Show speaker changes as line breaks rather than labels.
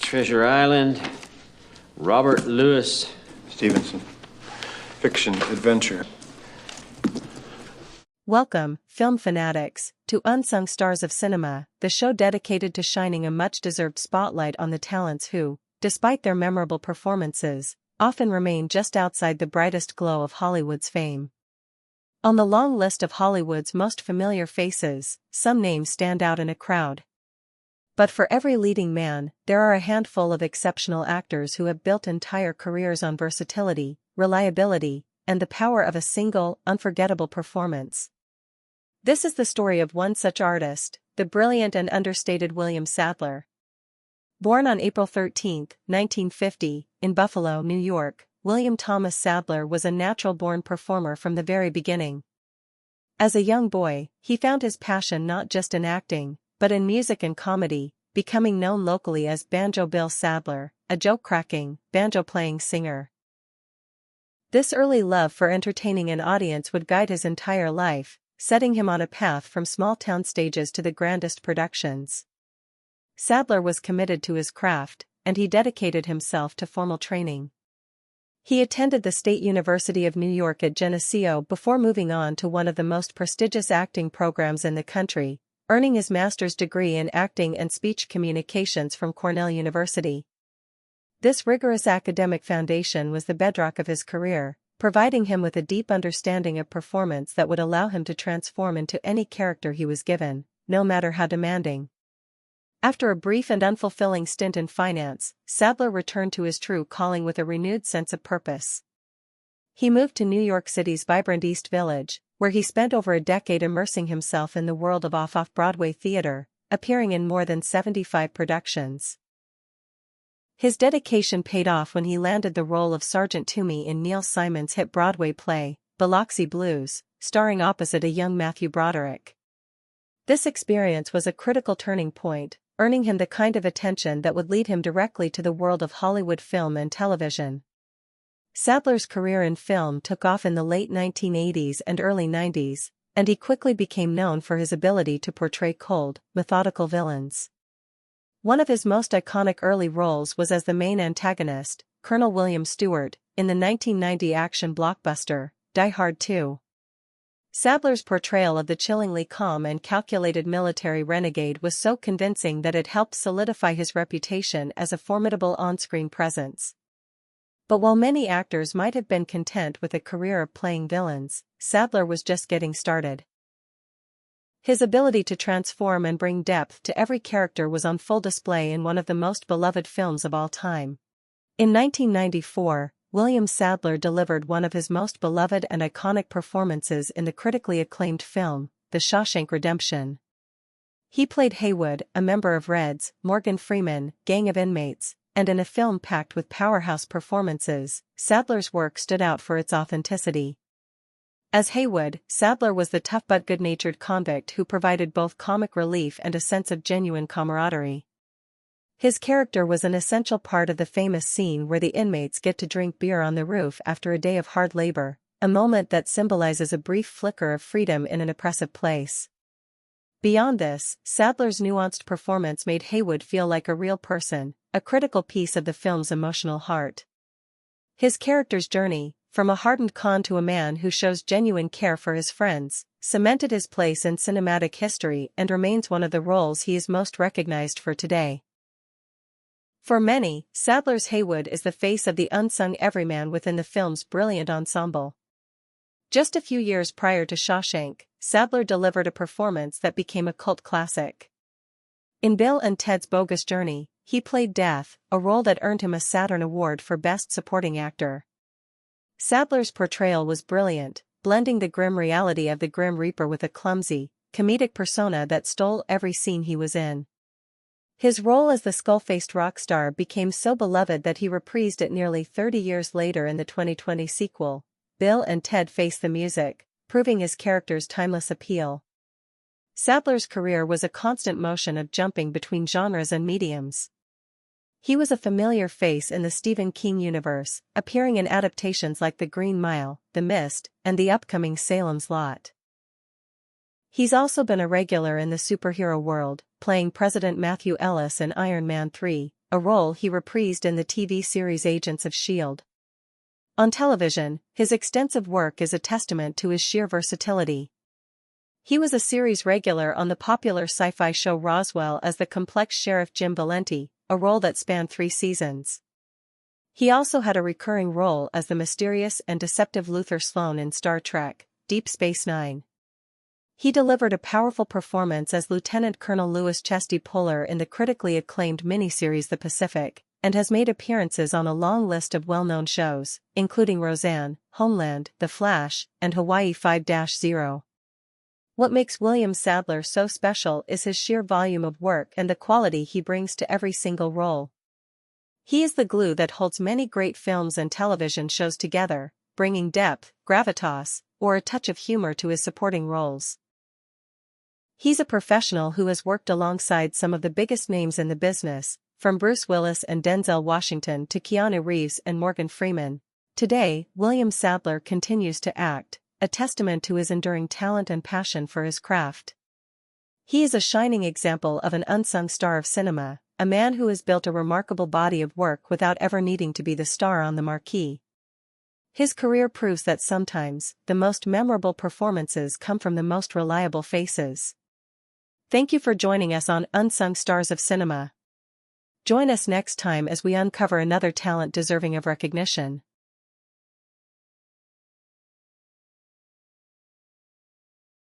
Treasure Island, Robert Louis
Stevenson. Fiction, adventure.
Welcome, film fanatics, to Unsung Stars of Cinema, the show dedicated to shining a much-deserved spotlight on the talents who, despite their memorable performances, often remain just outside the brightest glow of Hollywood's fame. On the long list of Hollywood's most familiar faces, some names stand out in a crowd. But for every leading man, there are a handful of exceptional actors who have built entire careers on versatility, reliability, and the power of a single, unforgettable performance. This is the story of one such artist, the brilliant and understated William Sadler. Born on April 13, 1950, in Buffalo, New York, William Thomas Sadler was a natural-born performer from the very beginning. As a young boy, he found his passion not just in acting, but in music and comedy, becoming known locally as Banjo Bill Sadler, a joke-cracking, banjo-playing singer. This early love for entertaining an audience would guide his entire life, setting him on a path from small-town stages to the grandest productions. Sadler was committed to his craft, and he dedicated himself to formal training. He attended the State University of New York at Geneseo before moving on to one of the most prestigious acting programs in the country, earning his master's degree in acting and speech communications from Cornell University. This rigorous academic foundation was the bedrock of his career, providing him with a deep understanding of performance that would allow him to transform into any character he was given, no matter how demanding. After a brief and unfulfilling stint in finance, Sadler returned to his true calling with a renewed sense of purpose. He moved to New York City's vibrant East Village, where he spent over a decade immersing himself in the world of off-Broadway theater, appearing in more than 75 productions. His dedication paid off when he landed the role of Sergeant Toomey in Neil Simon's hit Broadway play, Biloxi Blues, starring opposite a young Matthew Broderick. This experience was a critical turning point, earning him the kind of attention that would lead him directly to the world of Hollywood film and television. Sadler's career in film took off in the late 1980s and early 90s, and he quickly became known for his ability to portray cold, methodical villains. One of his most iconic early roles was as the main antagonist, Colonel William Stewart, in the 1990 action blockbuster, Die Hard 2. Sadler's portrayal of the chillingly calm and calculated military renegade was so convincing that it helped solidify his reputation as a formidable on-screen presence. But while many actors might have been content with a career of playing villains, Sadler was just getting started. His ability to transform and bring depth to every character was on full display in one of the most beloved films of all time. In 1994, William Sadler delivered one of his most beloved and iconic performances in the critically acclaimed film, The Shawshank Redemption. He played Heywood, a member of Red's Morgan Freeman gang of inmates, and in a film packed with powerhouse performances, Sadler's work stood out for its authenticity. As Heywood, Sadler was the tough but good-natured convict who provided both comic relief and a sense of genuine camaraderie. His character was an essential part of the famous scene where the inmates get to drink beer on the roof after a day of hard labor, a moment that symbolizes a brief flicker of freedom in an oppressive place. Beyond this, Sadler's nuanced performance made Heywood feel like a real person, a critical piece of the film's emotional heart. His character's journey, from a hardened con to a man who shows genuine care for his friends, cemented his place in cinematic history and remains one of the roles he is most recognized for today. For many, Sadler's Heywood is the face of the unsung everyman within the film's brilliant ensemble. Just a few years prior to Shawshank, Sadler delivered a performance that became a cult classic. In Bill and Ted's Bogus Journey, he played Death, a role that earned him a Saturn Award for Best Supporting Actor. Sadler's portrayal was brilliant, blending the grim reality of the Grim Reaper with a clumsy, comedic persona that stole every scene he was in. His role as the skull-faced rock star became so beloved that he reprised it nearly 30 years later in the 2020 sequel, Bill and Ted Face the Music, proving his character's timeless appeal. Sadler's career was a constant motion of jumping between genres and mediums. He was a familiar face in the Stephen King universe, appearing in adaptations like The Green Mile, The Mist, and the upcoming Salem's Lot. He's also been a regular in the superhero world, playing President Matthew Ellis in Iron Man 3, a role he reprised in the TV series Agents of S.H.I.E.L.D. On television, his extensive work is a testament to his sheer versatility. He was a series regular on the popular sci-fi show Roswell as the complex Sheriff Jim Valenti, a role that spanned 3 seasons. He also had a recurring role as the mysterious and deceptive Luther Sloan in Star Trek: Deep Space Nine. He delivered a powerful performance as Lieutenant Colonel Louis Chesty Puller in the critically acclaimed miniseries The Pacific, and has made appearances on a long list of well-known shows, including Roseanne, Homeland, The Flash, and Hawaii 5-0. What makes William Sadler so special is his sheer volume of work and the quality he brings to every single role. He is the glue that holds many great films and television shows together, bringing depth, gravitas, or a touch of humor to his supporting roles. He's a professional who has worked alongside some of the biggest names in the business, from Bruce Willis and Denzel Washington to Keanu Reeves and Morgan Freeman. Today, William Sadler continues to act, a testament to his enduring talent and passion for his craft. He is a shining example of an unsung star of cinema, a man who has built a remarkable body of work without ever needing to be the star on the marquee. His career proves that sometimes, the most memorable performances come from the most reliable faces. Thank you for joining us on Unsung Stars of Cinema. Join us next time as we uncover another talent deserving of recognition.